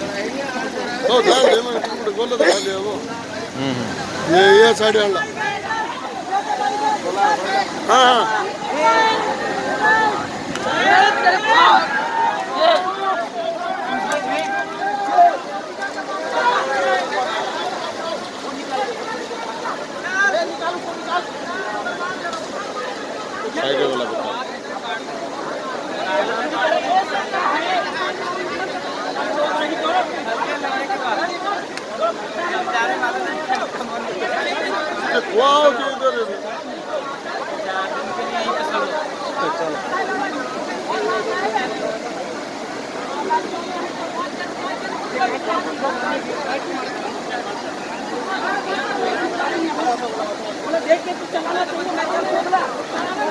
तो ध्यान दे मैं बोलो तो खाली है वो ये साइड वाला हाँ हाँ साइड वाला बता वाह किधर है देख के तू चलाना चाहिए।